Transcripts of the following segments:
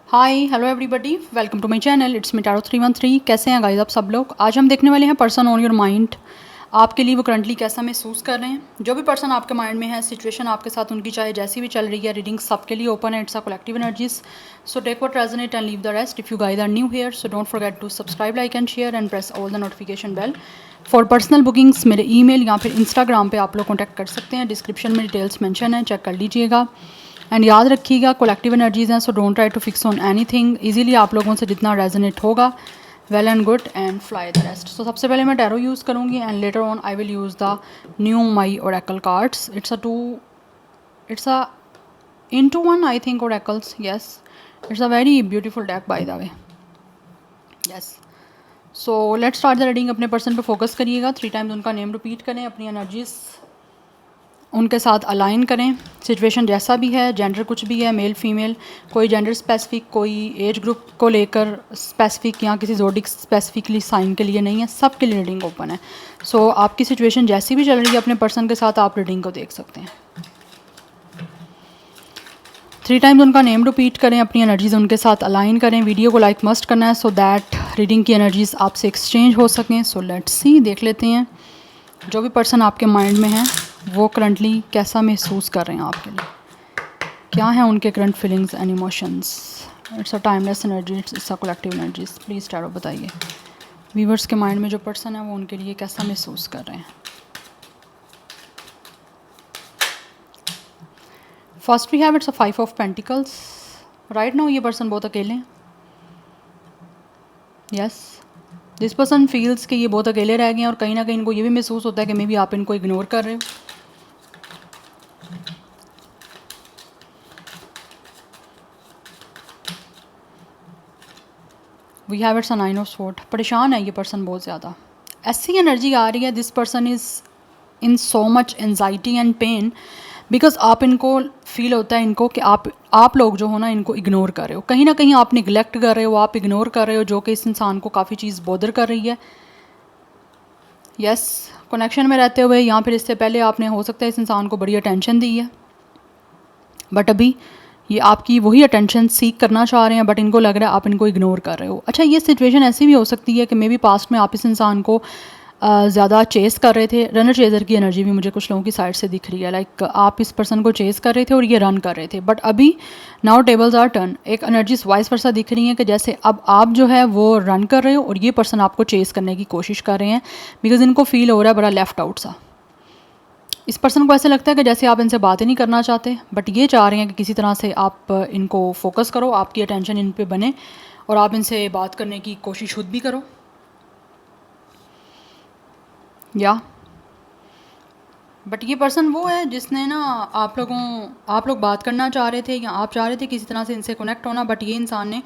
Hi hello everybody, welcome to my channel. It's me Tarot 313। कैसे हैं guys आप सब लोग? आज हम देखने वाले हैं पर्सन ऑन योर माइंड। आपके लिए वो करंटली कैसा महसूस कर रहे हैं। जो भी पर्सन आपके माइंड में है, सिचुएशन आपके साथ उनकी चाहे जैसी भी चल रही है, रीडिंग सबके लिए ओपन है। It's a collective energies, so take what resonate and leave the rest. If you guys are new here, so don't forget to subscribe, like and share and press all the notification bell. For personal bookings मेरे email या फिर Instagram पे आप लोग contact कर सकते हैं। Description में डिटेल्स मेंशन है, चेक कर लीजिएगा। एंड याद रखिएगा कलेक्टिव एनर्जीज हैं, so don't try to fix on anything. Easily आप लोगों से जितना रेजोनेट होगा, well and good, and fly the rest. So सबसे पहले मैं टैरो यूज़ करूँगी and later on I will use the new my oracle cards. It's a into one I think oracles. Yes, it's a very beautiful deck by the way. Yes, so let's start the reading. अपने person पे focus करिएगा, 3 times उनका name repeat करें, अपनी energies उनके साथ align करें। Situation जैसा भी है, जेंडर कुछ भी है, मेल फीमेल, कोई जेंडर स्पेसिफिक, कोई एज ग्रुप को लेकर स्पेसिफिक या किसी जोडिक स्पेसिफिकली साइन के लिए नहीं है, सब के लिए रीडिंग ओपन है। सो आपकी सिचुएशन जैसी भी चल रही है अपने पर्सन के साथ, आप रीडिंग को देख सकते हैं। 3 टाइम्स उनका नेम रिपीट करें, अपनी एनर्जीज उनके साथ अलाइन करें। वीडियो को लाइक मस्ट करना है सो दैट रीडिंग की एनर्जीज आपसे एक्सचेंज हो सकें। सो लेट्स सी, देख लेते हैं जो भी पर्सन आपके माइंड में है वो करंटली कैसा महसूस कर रहे हैं आपके लिए, क्या है उनके current feelings and emotions. It's a timeless energy, it's a collective energies. Please tarot बताइए व्यूवर्स के माइंड में जो पर्सन है वो उनके लिए कैसा महसूस कर रहे हैं। First we have it's a 5 of pentacles. Right now ये पर्सन बहुत अकेले हैं। यस, दिस पर्सन फील्स कि ये बहुत अकेले रह गए हैं और कहीं ना कहीं इनको ये भी महसूस होता है कि मे बी आप इनको इग्नोर कर रहे हो। We have it's a 9 of swords. परेशान है ये पर्सन बहुत ज़्यादा। ऐसी एनर्जी आ रही है, this person is in so much anxiety and pain because आप इनको फील होता है इनको कि आप लोग जो हो ना इनको इग्नोर कर रहे हो, कहीं ना कहीं आप निगलेक्ट कर रहे हो, आप इग्नोर कर रहे हो, जो कि इस इंसान को काफ़ी चीज़ बॉदर कर रही है। यस, कनेक्शन में रहते हुए या फिर इससे पहले आपने हो सकता है इस इंसान को बड़ी अटेंशन दी है, बट अभी ये आपकी वही अटेंशन सीख करना चाह रहे हैं, बट इनको लग रहा है आप इनको इग्नोर कर रहे हो। अच्छा, ये सिचुएशन ऐसी भी हो सकती है कि मे बी पास्ट में आप इस इंसान को ज़्यादा चेस कर रहे थे। रनर चेज़र की एनर्जी भी मुझे कुछ लोगों की साइड से दिख रही है, लाइक आप इस पर्सन को चेस कर रहे थे और ये रन कर रहे थे, बट अभी नाउ टेबल्स आर टर्न। एक एनर्जीज वाइस वर्सा दिख रही हैं कि जैसे अब आप जो है वो रन कर रहे हो और ये पर्सन आपको चेस करने की कोशिश कर रहे हैं, बिकॉज इनको फील हो रहा है बड़ा लेफ्ट आउट सा। इस पर्सन को ऐसे लगता है कि जैसे आप इनसे बात ही नहीं करना चाहते, बट ये चाह रहे हैं कि किसी तरह से आप इनको फोकस करो, आपकी अटेंशन इन पे बने और आप इनसे बात करने की कोशिश खुद भी करो। या बट ये पर्सन वो है जिसने ना आप लोग बात करना चाह रहे थे या आप चाह रहे थे किसी तरह से इनसे कनेक्ट होना, बट ये इंसान ने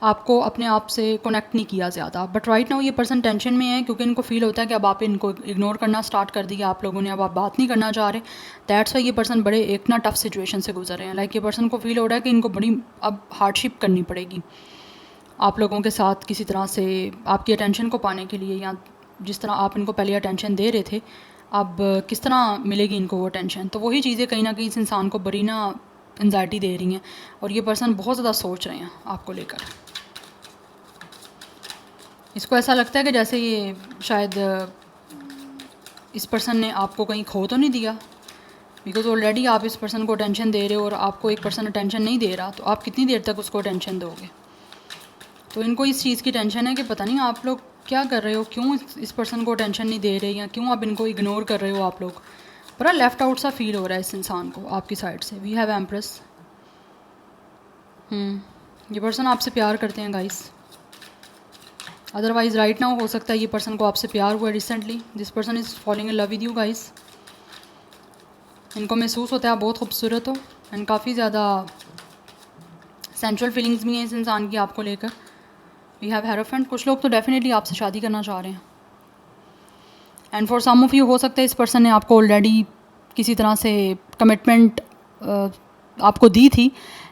आपको अपने आप से कनेक्ट नहीं किया ज़्यादा। बट राइट नाउ ये पर्सन टेंशन में है क्योंकि इनको फील होता है कि अब आप इनको इग्नोर करना स्टार्ट कर दिया आप लोगों ने, अब आप बात नहीं करना चाह रहे। दैट्स वाई ये पर्सन बड़े एक ना टफ सिचुएशन से गुजर रहे हैं। लाइक ये पर्सन को फील हो रहा है कि इनको बड़ी अब हार्डशिप करनी पड़ेगी आप लोगों के साथ किसी तरह से आपकी अटेंशन को पाने के लिए, या जिस तरह आप इनको पहले अटेंशन दे रहे थे अब किस तरह मिलेगी इनको वो अटेंशन। तो वही चीज़ें कहीं ना कहीं इस इंसान को बड़ी ना एंजाइटी दे रही हैं और ये पर्सन बहुत ज़्यादा सोच रहे हैं आपको लेकर। इसको ऐसा लगता है कि जैसे ये शायद इस पर्सन ने आपको कहीं खो तो नहीं दिया, बिकॉज ऑलरेडी आप इस पर्सन को अटेंशन दे रहे हो और आपको एक पर्सन अटेंशन नहीं दे रहा, तो आप कितनी देर तक उसको अटेंशन दोगे। तो इनको इस चीज़ की टेंशन है कि पता नहीं आप लोग क्या कर रहे हो, क्यों इस पर्सन को अटेंशन नहीं दे रहे, या क्यों आप इनको इग्नोर कर रहे हो। आप लोग बड़ा लेफ़्ट आउट सा फील हो रहा है इस इंसान को आपकी साइड से। We have empress. ये पर्सन आपसे प्यार करते हैं गाइस, अदरवाइज़ राइट नाउ हो सकता है ये पर्सन को आपसे प्यार हुआ recently. This person is following in love with you guys. इनको महसूस होता है आप बहुत खूबसूरत हो एंड काफ़ी ज़्यादा सेंचुअल फीलिंग्स भी हैं इस इंसान की आपको लेकर। We have hierophant. कुछ लोग तो डेफिनेटली आपसे शादी करना चाह रहे हैं and for some of you हो सकता है इस पर्सन ने आपको ऑलरेडी किसी तरह से कमिटमेंट आपको दी थी,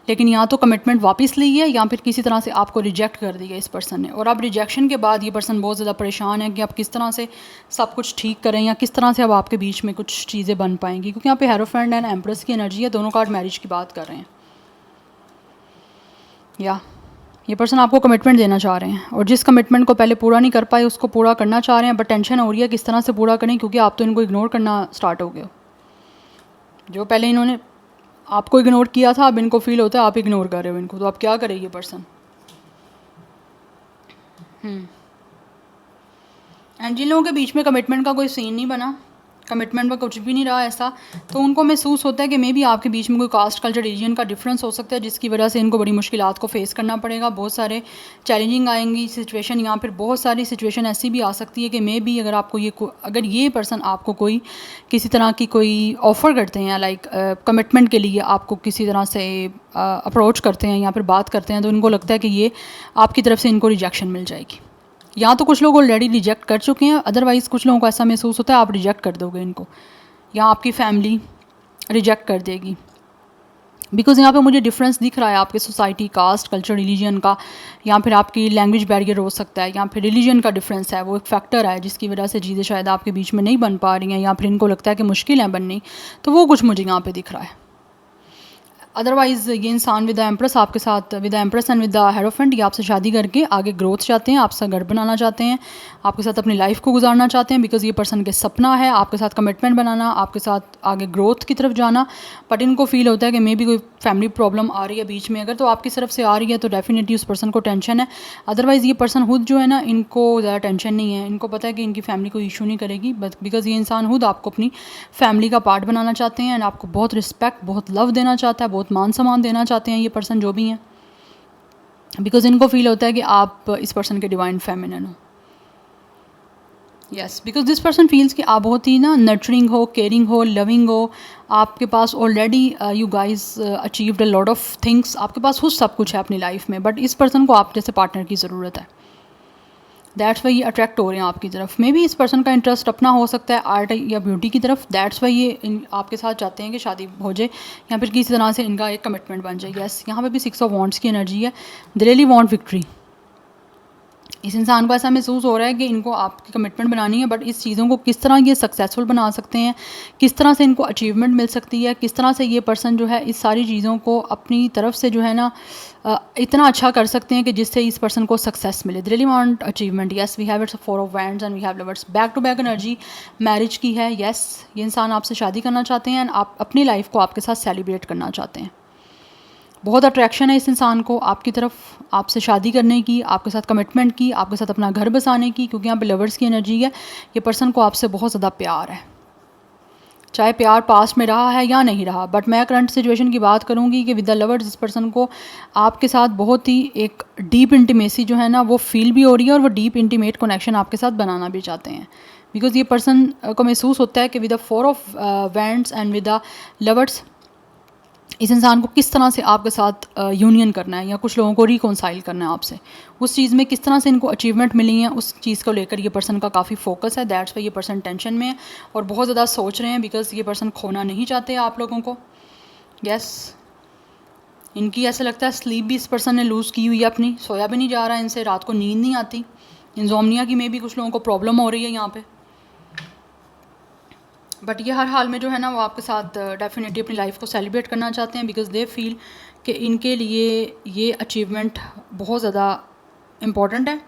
लेकिन या तो कमिटमेंट वापस ली है या फिर किसी तरह से आपको रिजेक्ट कर दिया इस पर्सन ने। और अब रिजेक्शन के बाद ये पर्सन बहुत ज़्यादा परेशान है कि आप किस तरह से सब कुछ ठीक करें या किस तरह से अब आपके बीच में कुछ चीज़ें बन पाएंगी, क्योंकि यहाँ पे हेरोफेंट एंड एम्प्रेस की एनर्जी है। दोनों कार्ड मैरिज की बात कर रहे हैं। या ये पर्सन आपको कमिटमेंट देना चाह रहे हैं और जिस कमिटमेंट को पहले पूरा नहीं कर पाए उसको पूरा करना चाह रहे हैं, बट टेंशन हो रही है किस तरह से पूरा करें, क्योंकि आप तो इनको इग्नोर करना स्टार्ट हो गए हो। जो पहले इन्होंने आपको इग्नोर किया था अब इनको फील होता है आप इग्नोर कर रहे हो इनको, तो आप क्या करें ये पर्सन। एंड जिन लोगों के बीच में कमिटमेंट का कोई सीन नहीं बना, कमिटमेंट में कुछ भी नहीं रहा ऐसा, तो उनको महसूस होता है कि मे बी आपके बीच में कोई कास्ट कल्चर रीजन का डिफरेंस हो सकता है, जिसकी वजह से इनको बड़ी मुश्किलात को फेस करना पड़ेगा। बहुत सारे चैलेंजिंग आएंगी सिचुएशन, यहाँ पर बहुत सारी सिचुएशन ऐसी भी आ सकती है कि मे बी अगर ये पर्सन आपको कोई किसी तरह की कोई ऑफ़र करते हैं, लाइक कमिटमेंट के लिए आपको किसी तरह से अप्रोच करते हैं या फिर बात करते हैं, तो इनको लगता है कि ये आपकी तरफ से इनको रिजेक्शन मिल जाएगी। या तो कुछ लोग ऑलरेडी रिजेक्ट कर चुके हैं, अदरवाइज़ कुछ लोगों को ऐसा महसूस होता है आप रिजेक्ट कर दोगे इनको, या आपकी फैमिली रिजेक्ट कर देगी। बिकॉज़ यहाँ पे मुझे डिफरेंस दिख रहा है आपके सोसाइटी, कास्ट, कल्चर, रिलीजन का, या फिर आपकी लैंग्वेज बैरियर हो सकता है, या फिर रिलीजन का डिफरेंस है, वो एक फैक्टर है जिसकी वजह से चीज़ें शायद आपके बीच में नहीं बन पा रही हैं, या फिर इनको लगता है कि मुश्किल है बननी, तो वो कुछ मुझे यहाँ पर दिख रहा है। अदरवाइज़ ये इंसान विद द एम्प्रेस आपके साथ, with the empress and with the hierophant, ये आपसे शादी करके आगे ग्रोथ चाहते हैं, आपसे घर बनाना चाहते हैं, आपके साथ अपनी लाइफ को गुजारना चाहते हैं। बिकॉज ये पर्सन के सपना है आपके साथ कमिटमेंट बनाना, आपके साथ आगे ग्रोथ की तरफ जाना, बट इनको फील होता है कि मे बी कोई फैमिली प्रॉब्लम आ रही है बीच में। अगर तो आपकी तरफ से आ रही है तो डेफिनेटली उस पर्सन को टेंशन है। अदरवाइज़ ये पर्सन खुद जो है ना, इनको ज़्यादा टेंशन नहीं है, इनको पता है कि इनकी फैमिली कोई इशू नहीं करेगी, बट बिकॉज ये इंसान खुद आपको अपनी फैमिली का पार्ट बनाना चाहते हैं एंड आपको बहुत रिस्पेक्ट, बहुत लव देना चाहता है, बहुत मान सम्मान देना चाहते हैं ये पर्सन जो भी हैं। बिकॉज इनको फील होता है कि आप इस पर्सन के डिवाइन फेमिनिन हो। Yes, because this person feels कि आप बहुत ही ना नर्चरिंग हो, केयरिंग हो, लविंग हो, आपके पास already you guys achieved a lot of things, आपके पास खुद सब कुछ है अपनी लाइफ में, बट इस पर्सन को आप जैसे पार्टनर की ज़रूरत है। दैट्स वाई ये अट्रैक्ट हो रहे हैं आपकी तरफ। मे बी इस पर्सन का इंटरेस्ट अपना हो सकता है आर्ट या ब्यूटी की तरफ, दैट्स वाई ये आपके साथ चाहते हैं कि शादी हो जाए या फिर किसी तरह से इनका एक कमिटमेंट बन जाए। यस, यहाँ पे भी 6 ऑफ वॉन्ट्स की एनर्जी है। They really want victory. इस इंसान को ऐसा महसूस हो रहा है कि इनको आपकी कमिटमेंट बनानी है, बट इस चीज़ों को किस तरह ये सक्सेसफुल बना सकते हैं, किस तरह से इनको अचीवमेंट मिल सकती है, किस तरह से ये पर्सन जो है इस सारी चीज़ों को अपनी तरफ से जो है ना इतना अच्छा कर सकते हैं कि जिससे इस पर्सन को सक्सेस मिले। They really want achievement. Yes, we have it's 4 of wands and we have lovers. Back to back energy marriage की है। यस, ये इंसान आपसे शादी करना चाहते हैं एंड आप अपनी लाइफ को आपके साथ सेलिब्रेट करना चाहते हैं। बहुत अट्रैक्शन है इस इंसान को आपकी तरफ, आपसे शादी करने की, आपके साथ कमिटमेंट की, आपके साथ अपना घर बसाने की, क्योंकि यहाँ पे लवर्स की एनर्जी है। ये पर्सन को आपसे बहुत ज़्यादा प्यार है, चाहे प्यार पास्ट में रहा है या नहीं रहा, बट मैं करंट सिचुएशन की बात करूँगी कि विद द लवर्स इस पर्सन को आपके साथ बहुत ही एक डीप इंटीमेसी जो है ना वो फील भी हो रही है, और वो डीप इंटीमेट कनेक्शन आपके साथ बनाना भी चाहते हैं। बिकॉज ये पर्सन को महसूस होता है कि with the 4 of wands and with the lovers इस इंसान को किस तरह से आपके साथ यूनियन करना है, या कुछ लोगों को रिकॉन्साइल करना है आपसे, उस चीज़ में किस तरह से इनको अचीवमेंट मिली है, उस चीज़ को लेकर ये पर्सन का काफ़ी फोकस है। दैट्स वाई ये पर्सन टेंशन में है और बहुत ज़्यादा सोच रहे हैं, बिकॉज ये पर्सन खोना नहीं चाहते आप लोगों को। यस, इनकी ऐसा लगता है स्लीप भी इस पर्सन ने लूज़ की हुई है अपनी, सोया भी नहीं जा रहा है इनसे, रात को नींद नहीं आती, इंसोम्निया की में भी कुछ लोगों को प्रॉब्लम हो रही है यहाँ पे। बट ये हर हाल में जो है ना वो आपके साथ डेफिनेटली अपनी लाइफ को सेलिब्रेट करना चाहते हैं, बिकॉज दे फील कि इनके लिए ये अचीवमेंट बहुत ज़्यादा इम्पॉर्टेंट है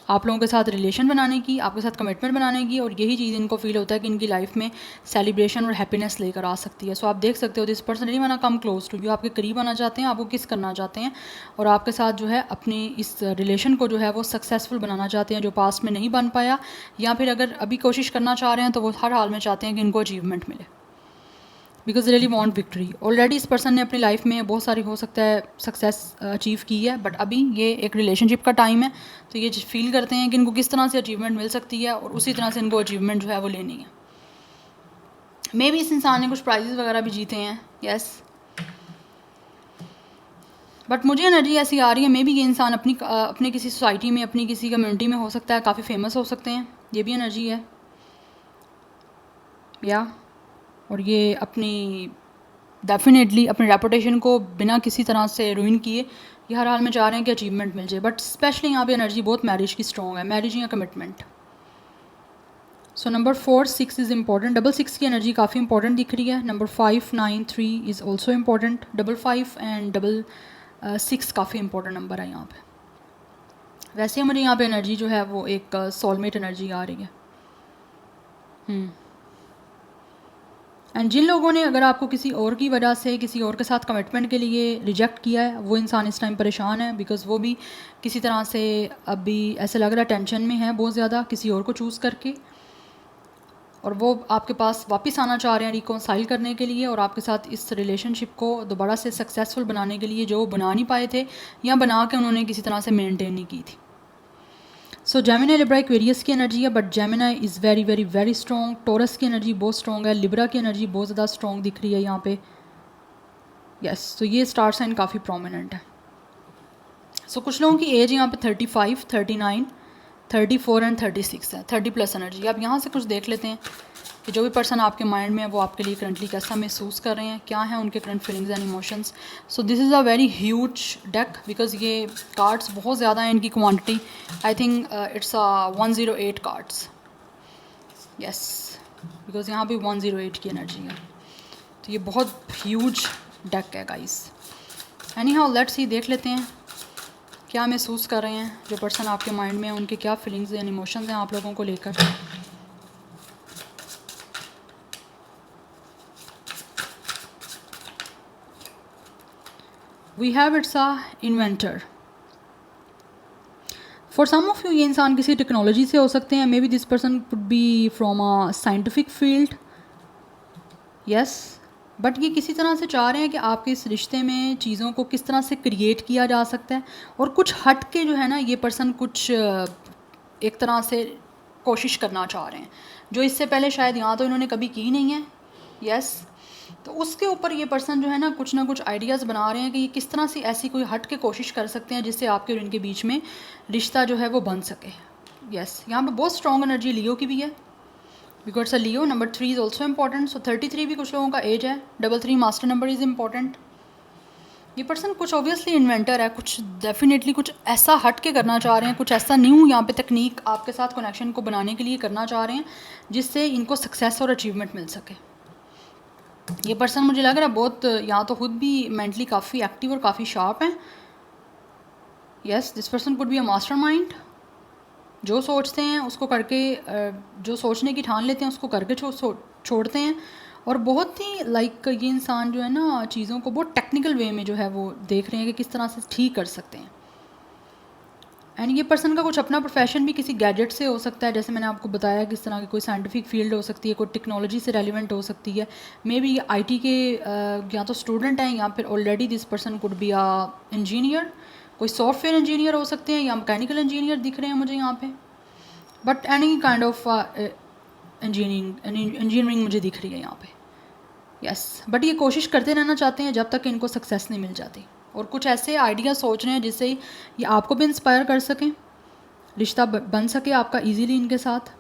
आप लोगों के साथ रिलेशन बनाने की, आपके साथ कमिटमेंट बनाने की, और यही चीज़ इनको फील होता है कि इनकी लाइफ में सेलिब्रेशन और हैप्पीनेस लेकर आ सकती है। सो आप देख सकते हो this person really want to come close to you, आपके करीब आना चाहते हैं, आपको किस करना चाहते हैं, और आपके साथ जो है अपनी इस रिलेशन को जो है वो सक्सेसफुल बनाना चाहते हैं, जो पास्ट में नहीं बन पाया, या फिर अगर अभी कोशिश करना चाह रहे हैं तो वो हर हाल में चाहते हैं कि इनको अचीवमेंट मिले, because really want victory. Already इस पर्सन ने अपनी लाइफ में बहुत सारी हो सकता है सक्सेस अचीव की है, बट अभी ये एक रिलेशनशिप का टाइम है, तो ये फील करते हैं कि इनको किस तरह से अचीवमेंट मिल सकती है, और उसी तरह से इनको अचीवमेंट जो है वो लेनी है। मे भी इस इंसान ने कुछ प्राइजेस वगैरह भी जीते हैं। यस, बट मुझे एनर्जी ऐसी आ रही है, मे भी ये इंसान अपनी किसी सोसाइटी में, अपनी किसी कम्युनिटी में हो सकता है काफ़ी फेमस हो सकते हैं, ये भी एनर्जी है या, और ये अपनी डेफिनेटली अपनी रेपुटेशन को बिना किसी तरह से रुइन किए ये हर हाल में चाह रहे हैं कि अचीवमेंट मिल जाए, बट स्पेशली यहाँ पे एनर्जी बहुत मैरिज की स्ट्रॉन्ग है, मैरिज या commitment. So number 4, 6 is important, 6 की एनर्जी काफ़ी इंपॉर्टेंट दिख रही है। Number 5, 9, 3 is also important, 5 and 6 काफ़ी इंपॉर्टेंट नंबर है यहाँ पे। वैसे ही मुझे यहाँ पे एनर्जी जो है वो एक सोलमेट एनर्जी आ रही है। एंड जिन लोगों ने अगर आपको किसी और की वजह से किसी और के साथ कमिटमेंट के लिए रिजेक्ट किया है, वो इंसान इस टाइम परेशान है, बिकॉज़ वो भी किसी तरह से अभी ऐसे लग रहा है टेंशन में है बहुत ज़्यादा किसी और को चूज़ करके, और वो आपके पास वापस आना चाह रहे हैं रिकॉन्साइल करने के लिए और आपके साथ इस रिलेशनशिप को दोबारा से सक्सेसफुल बनाने के लिए, जो बना नहीं पाए थे या बना के उन्होंने किसी तरह से मेनटेन नहीं की थी। सो जेमिनी लिब्रा एक्वेरियस की एनर्जी है, but Gemini is very very very strong. Taurus की एनर्जी बहुत स्ट्रॉन्ग है, लिब्रा की एनर्जी बहुत ज़्यादा स्ट्रॉन्ग दिख रही है यहाँ पे। यस, तो ये स्टार साइन काफ़ी प्रोमिनेंट है। सो कुछ लोगों की एज यहाँ पे 35, 39, 34 एंड 36 है, 30+ एनर्जी। अब यहाँ से कुछ देख लेते हैं कि जो भी पर्सन आपके माइंड में है वो आपके लिए करंटली कैसा महसूस कर रहे हैं, क्या है उनके current feelings and emotions. So this is a very huge deck, because ये कार्ड्स बहुत ज़्यादा हैं, इनकी quantity I think it's 108 cards. Yes, because यहाँ पे 108 की एनर्जी है, तो ये बहुत ह्यूज डेक है guys. Any how let's see, देख लेते हैं क्या महसूस कर रहे हैं जो पर्सन आपके माइंड में है, उनके क्या फीलिंग्स एंड इमोशंस हैं आप लोगों को लेकर। We have it's a inventor. For some of you ये इंसान किसी टेक्नोलॉजी से हो सकते हैं, may be this person could be from a scientific field. Yes, but ये किसी तरह से चाह रहे हैं कि आपके इस रिश्ते में चीज़ों को किस तरह से क्रिएट किया जा सकता है, और कुछ हट के जो है ना ये पर्सन कुछ एक तरह से कोशिश करना चाह रहे हैं जो इससे पहले शायद यहाँ तो इन्होंने कभी की नहीं है। यस, तो उसके ऊपर ये पर्सन जो है ना कुछ आइडियाज़ बना रहे हैं कि ये किस तरह से ऐसी कोई हट के कोशिश कर सकते हैं जिससे आपके और इनके बीच में रिश्ता जो है वो बन सके। यस, यहाँ पे बहुत स्ट्रॉन्ग एनर्जी लियो की भी है, because Leo number 3 is also important. So 33 भी कुछ लोगों का एज है, 33 मास्टर नंबर इज़ इम्पॉर्टेंट। ये पर्सन कुछ ऑब्वियसली इन्वेंटर है, कुछ डेफिनेटली कुछ ऐसा हट के करना चाह रहे हैं, कुछ ऐसा न्यू यहाँ पे तकनीक आपके साथ कनेक्शन को बनाने के लिए करना चाह रहे हैं जिससे इनको सक्सेस और अचीवमेंट मिल सके। ये पर्सन मुझे लग रहा है बहुत यहाँ तो खुद भी मेंटली काफ़ी एक्टिव और काफ़ी शार्प हैं। Yes, this person could be a mastermind. जो सोचते हैं उसको करके, जो सोचने की ठान लेते हैं उसको करके छोड़ते हैं, और बहुत ही लाइक ये इंसान जो है ना चीज़ों को बहुत टेक्निकल वे में जो है वो देख रहे हैं कि किस तरह से ठीक कर सकते हैं। एंड ये पर्सन का कुछ अपना प्रोफेशन भी किसी गैजेट से हो सकता है, जैसे मैंने आपको बताया किस तरह की कोई साइंटिफिक फील्ड हो सकती है, कोई टेक्नोलॉजी से रेलिवेंट हो सकती है। मे बी आईटी के या तो स्टूडेंट हैं या फिर already this person could be a engineer, कोई सॉफ्टवेयर इंजीनियर हो सकते हैं या मैकेनिकल इंजीनियर दिख रहे हैं मुझे यहाँ पे, but any kind of engineering मुझे दिख रही है यहाँ पे। यस, बट ये कोशिश करते रहना चाहते हैं जब तक इनको सक्सेस नहीं मिल जाती, और कुछ ऐसे आइडिया सोच रहे हैं जिससे ये आपको भी इंस्पायर कर सकें, रिश्ता बन सके आपका इजीली इनके साथ।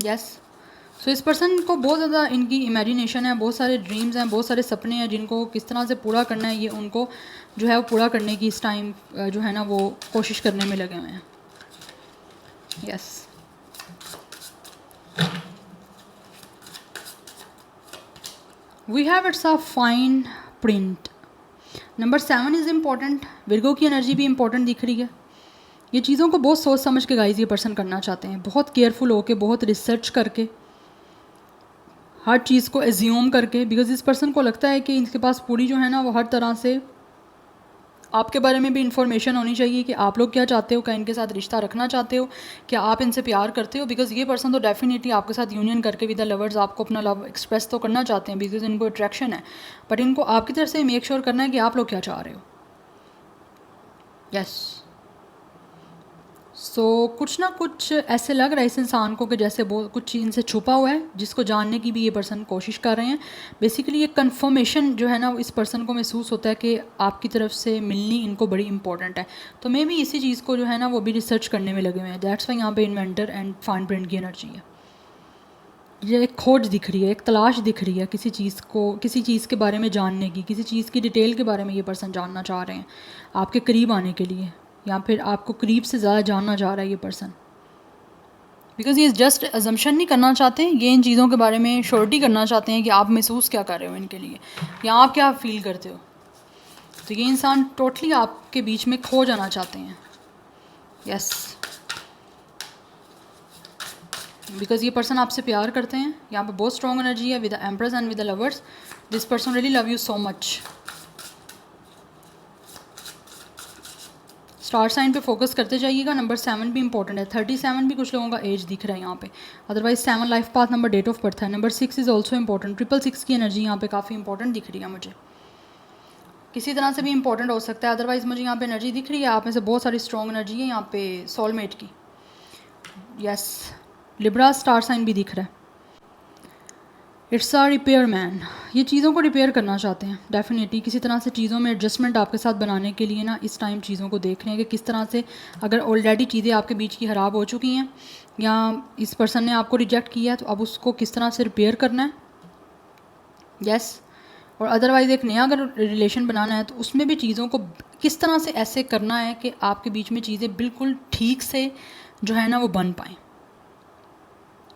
यस, सो इस पर्सन को बहुत ज़्यादा इनकी इमेजिनेशन है, बहुत सारे ड्रीम्स हैं, बहुत सारे सपने हैं जिनको किस तरह से पूरा करना है, ये उनको जो है वो पूरा करने की इस टाइम जो है ना वो कोशिश करने में लगे हुए हैं। Yes, we have it's a fine print. Number 7 is important. Virgo की एनर्जी भी इंपॉर्टेंट दिख रही है। ये चीज़ों को बहुत सोच समझ के गाइस ये पर्सन करना चाहते हैं, बहुत केयरफुल होके, बहुत रिसर्च करके, हर चीज़ को एज्यूम करके, बिकॉज इस पर्सन को लगता है कि इनके पास पूरी जो है ना वो हर तरह से आपके बारे में भी इंफॉर्मेशन होनी चाहिए कि आप लोग क्या चाहते हो, क्या इनके साथ रिश्ता रखना चाहते हो, क्या आप इनसे प्यार करते हो, बिकॉज ये पर्सन तो डेफिनेटली आपके साथ यूनियन करके विद द लवर्स आपको अपना लव एक्सप्रेस तो करना चाहते हैं, बिकॉज इनको अट्रैक्शन है, बट इनको आपकी तरफ से मेक श्योर करना है कि आप लोग क्या चाह रहे हो। यस, सो कुछ ना कुछ ऐसे लग रहा है इस इंसान को कि जैसे वो कुछ इनसे छुपा हुआ है जिसको जानने की भी ये पर्सन कोशिश कर रहे हैं। बेसिकली ये कंफर्मेशन जो है ना इस पर्सन को महसूस होता है कि आपकी तरफ से मिलनी इनको बड़ी इंपॉर्टेंट है, तो मे भी इसी चीज़ को जो है ना वो भी रिसर्च करने में लगे हुए हैं। दैट्स वाई यहाँ पे इन्वेंटर एंड फाइन प्रिंट की एनर्जी है। ये एक खोज दिख रही है, एक तलाश दिख रही है किसी चीज़ को, किसी चीज़ के बारे में जानने की, किसी चीज़ की डिटेल के बारे में ये पर्सन जानना चाह रहे हैं आपके करीब आने के लिए, या फिर आपको करीब से ज़्यादा जानना चाह रहा है ये पर्सन, बिकॉज ये जस्ट अजम्पशन नहीं करना चाहते, ये इन चीज़ों के बारे में श्योरिटी करना चाहते हैं कि आप महसूस क्या कर रहे हो इनके लिए, या आप क्या फील करते हो। तो ये इंसान टोटली आपके बीच में खो जाना चाहते हैं। यस, बिकॉज ये पर्सन आपसे प्यार करते हैं। यहाँ पे बहुत स्ट्रॉन्ग एनर्जी है with the empress and with the lovers. This person really love you so much. Star sign पे फोकस करते जाइएगा। नंबर 7 भी इंपॉर्टेंट है। 37 भी कुछ लोगों का एज दिख रहा है यहाँ पे। Otherwise 7 life path number, date of birth है। Number 6 is also important. 666 की एनर्जी यहाँ पे काफ़ी इंपॉर्टेंट दिख रही है मुझे। किसी तरह से भी इंपॉर्टेंट हो सकता है। अदरवाइज मुझे यहाँ पे एनर्जी दिख रही है आप में से बहुत सारी स्ट्रॉन्ग एनर्जी है यहाँ पे सोलमेट की। यस, लिब्रा स्टार साइन भी दिख रहा है। It's a repair man. ये चीज़ों को रिपेयर करना चाहते हैं डेफिनेटली। किसी तरह से चीज़ों में एडजस्टमेंट आपके साथ बनाने के लिए ना इस टाइम चीज़ों को देख रहे हैं कि किस तरह से, अगर ऑलरेडी चीज़ें आपके बीच की ख़राब हो चुकी हैं या इस पर्सन ने आपको रिजेक्ट किया है तो अब उसको किस तरह से रिपेयर करना है। यस, और अदरवाइज़ एक नया अगर रिलेशन बनाना है तो उसमें भी चीज़ों को किस तरह से ऐसे करना है कि आपके बीच में चीज़ें बिल्कुल ठीक से जो है ना वो बन पाएँ।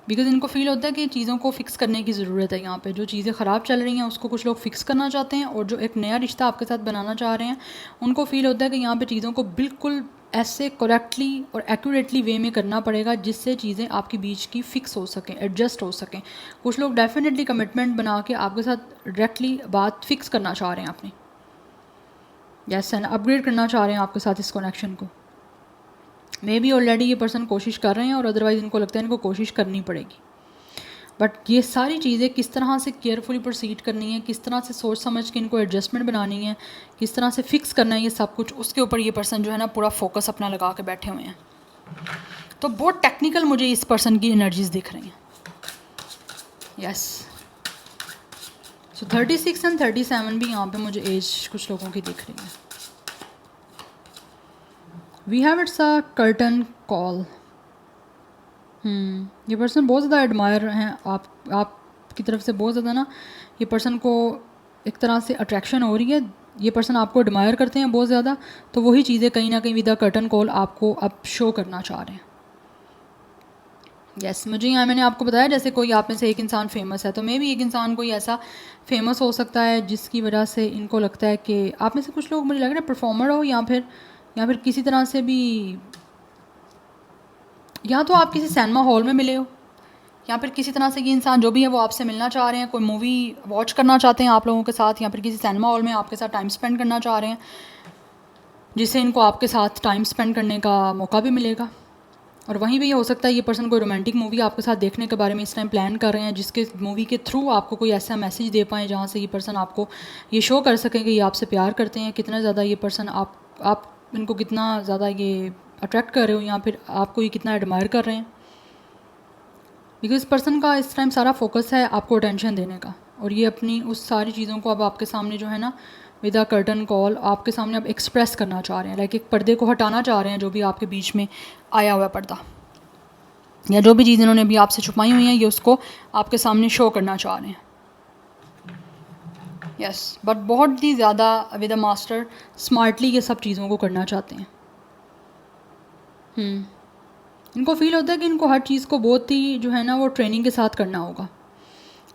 बिकॉज इनको फील होता है कि चीज़ों को फिक्स करने की ज़रूरत है। यहाँ पे जो चीज़ें ख़राब चल रही हैं उसको कुछ लोग फिक्स करना चाहते हैं, और जो एक नया रिश्ता आपके साथ बनाना चाह रहे हैं उनको फील होता है कि यहाँ पे चीज़ों को बिल्कुल ऐसे करेक्टली और एक्यूरेटली वे में करना पड़ेगा जिससे चीज़ें आपके बीच की फ़िक्स हो सकें, एडजस्ट हो सकें। कुछ लोग डेफिनेटली कमिटमेंट बना के आपके साथ डायरेक्टली बात फिक्स करना चाह रहे हैं अपनी। यस, एंड अपग्रेड करना चाह रहे हैं आपके साथ इस कनेक्शन को। मे बी ऑलरेडी ये पर्सन कोशिश कर रहे हैं और अदरवाइज़ इनको लगता है इनको कोशिश करनी पड़ेगी। बट ये सारी चीज़ें किस तरह से केयरफुली प्रोसीड करनी है, किस तरह से सोच समझ के इनको एडजस्टमेंट बनानी है, किस तरह से फिक्स करना है, ये सब कुछ उसके ऊपर ये पर्सन जो है ना पूरा फोकस अपना लगा के बैठे हुए हैं। तो बहुत टेक्निकल मुझे इस पर्सन की एनर्जीज दिख रही हैं। यस, सो 36 एंड 37 भी यहाँ पे मुझे एज कुछ लोगों की दिख रही है। We have it's a curtain call. ये पर्सन बहुत ज़्यादा एडमायर हैं आपकी तरफ से, बहुत ज़्यादा ना ये पर्सन को एक तरह से अट्रैक्शन हो रही है। ये पर्सन आपको एडमायर करते हैं बहुत ज़्यादा, तो वही चीज़ें कहीं ना कहीं विद द कर्टन कॉल आपको अब शो करना चाह रहे हैं। यस, मुझे यहाँ मैंने आपको बताया जैसे कोई आप में से एक इंसान फेमस है, तो मे भी एक इंसान कोई ऐसा फेमस हो सकता है जिसकी वजह से इनको लगता है कि आप में से कुछ लोग, मुझे लग रहा है परफॉर्मर हो या फिर किसी तरह से भी, या तो आप किसी सिनेमा हॉल में मिले हो या फिर किसी तरह से ये इंसान जो भी है वो आपसे मिलना चाह रहे हैं, कोई मूवी वॉच करना चाहते हैं आप लोगों के साथ, या फिर किसी सिनेमा हॉल में आपके साथ टाइम स्पेंड करना चाह रहे हैं जिससे इनको आपके साथ टाइम स्पेंड करने का मौका भी मिलेगा। और वहीं भी ये हो सकता है ये पर्सन कोई रोमांटिक मूवी आपके साथ देखने के बारे में इस टाइम प्लान कर रहे हैं, जिसके मूवी के थ्रू आपको कोई ऐसा मैसेज दे पाएँ जहाँ से ये पर्सन आपको ये शो कर सकें कि ये आपसे प्यार करते हैं, कितना ज़्यादा ये पर्सन आप इनको कितना ज़्यादा ये अट्रैक्ट कर रहे हो या फिर आपको ये कितना एडमायर कर रहे हैं। बिकॉज इस पर्सन का इस टाइम सारा फोकस है आपको अटेंशन देने का, और ये अपनी उस सारी चीज़ों को अब आपके सामने जो है ना विद अ कर्टन कॉल आपके सामने अब एक्सप्रेस करना चाह रहे हैं। लाइक एक पर्दे को हटाना चाह रहे हैं जो भी आपके बीच में आया हुआ पर्दा, या जो भी चीज़ इन्होंने भी आपसे छुपाई हुई हैं ये उसको आपके सामने शो करना चाह रहे हैं। यस, बट बहुत ही ज़्यादा विद अ मास्टर स्मार्टली ये सब चीज़ों को करना चाहते हैं। इनको फील होता है कि इनको हर चीज़ को बहुत ही जो है ना वो ट्रेनिंग के साथ करना होगा,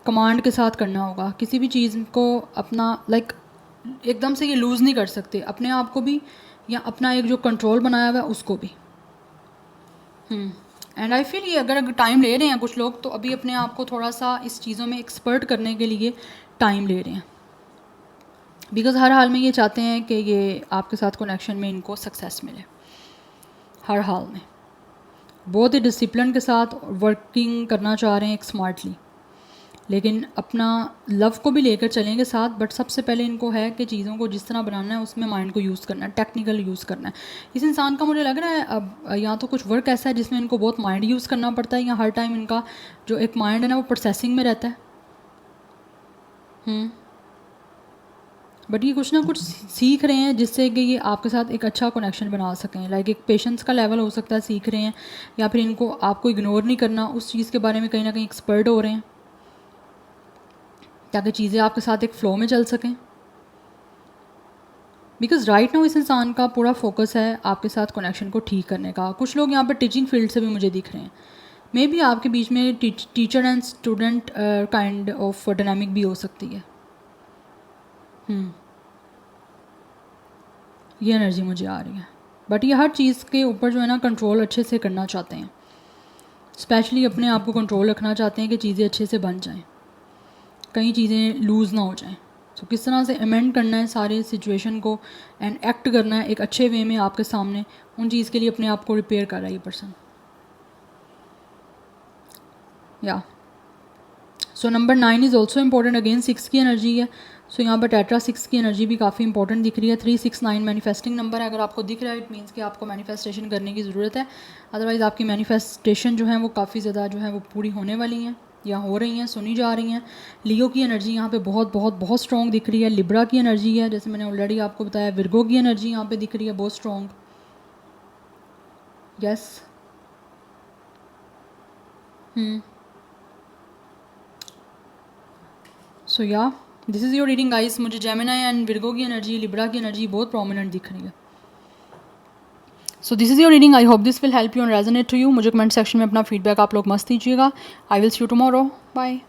कमांड के साथ करना होगा। किसी भी चीज़ को अपना एकदम से ये लूज़ नहीं कर सकते, अपने आप को भी या अपना एक जो कंट्रोल बनाया हुआ है उसको भी। एंड आई फील ये अगर टाइम ले रहे हैं कुछ लोग तो अभी अपने आप को थोड़ा सा इस चीज़ों में एक्सपर्ट करने के लिए टाइम ले रहे हैं, बिकॉज़ हर हाल में ये चाहते हैं कि ये आपके साथ कनेक्शन में इनको सक्सेस मिले हर हाल में। बहुत ही डिसिप्लिन के साथ वर्किंग करना चाह रहे हैं एक स्मार्टली, लेकिन अपना लव को भी लेकर चलेंगे साथ। बट सबसे पहले इनको है कि चीज़ों को जिस तरह बनाना है उसमें माइंड को यूज़ करना है, टेक्निकल यूज़ करना है। इस इंसान का मुझे लग रहा है अब या तो कुछ वर्क ऐसा है जिसमें इनको बहुत माइंड यूज़ करना पड़ता है, या हर टाइम इनका जो एक माइंड है ना वो प्रोसेसिंग में रहता है। बट ये कुछ ना कुछ सीख रहे हैं जिससे कि ये आपके साथ एक अच्छा कनेक्शन बना सकें। लाइक एक पेशेंस का लेवल हो सकता है सीख रहे हैं, या फिर इनको आपको इग्नोर नहीं करना, उस चीज़ के बारे में कहीं ना कहीं एक्सपर्ट हो रहे हैं ताकि चीज़ें आपके साथ एक फ़्लो में चल सकें। बिकॉज राइट नाउ इस इंसान का पूरा फोकस है आपके साथ कनेक्शन को ठीक करने का। कुछ लोग यहाँ पर टीचिंग फील्ड से भी मुझे दिख रहे हैं, मे बी आपके बीच में teacher and student kind of dynamic भी हो सकती है। ये एनर्जी मुझे आ रही है। बट ये हर चीज़ के ऊपर जो है ना कंट्रोल अच्छे से करना चाहते हैं, स्पेशली अपने आप को कंट्रोल रखना चाहते हैं कि चीज़ें अच्छे से बन जाएं, कई चीज़ें लूज़ ना हो जाएं। तो किस तरह से अमेंड करना है सारे सिचुएशन को एंड एक्ट करना है एक अच्छे वे में आपके सामने, उन चीज़ के लिए अपने आप को रिपेयर कर रहा है ये पर्सन। या so number 9 is also important, again 6 की एनर्जी है। सो यहाँ पर टेट्रा 6 की एनर्जी भी काफ़ी इंपॉर्टेंट दिख रही है। 369 मैनिफेस्टिंग नंबर है, अगर आपको दिख रहा है इट मीन्स कि आपको मैनिफेस्टेशन करने की ज़रूरत है। अदरवाइज़ आपकी मैनिफेस्टेशन जो है वो काफ़ी ज़्यादा जो है वो पूरी होने वाली हैं या हो रही हैं, सुनी जा रही हैं। लियो की एनर्जी यहाँ पे बहुत बहुत बहुत स्ट्रॉन्ग दिख रही है। लिब्रा की एनर्जी है, जैसे मैंने ऑलरेडी आपको बताया। विर्गो की एनर्जी यहाँ पे दिख रही है बहुत strong. Yes so yeah this is your reading guys. मुझे जेमिनी एंड विर्गो की एनर्जी, लिब्रा की एनर्जी बहुत प्रोमिनेंट दिख रही है। So this is your reading, I hope this will help you and resonate to you. मुझे comment section में अपना फीडबैक आप लोग मस्त दीजिएगा। I will see you tomorrow, bye.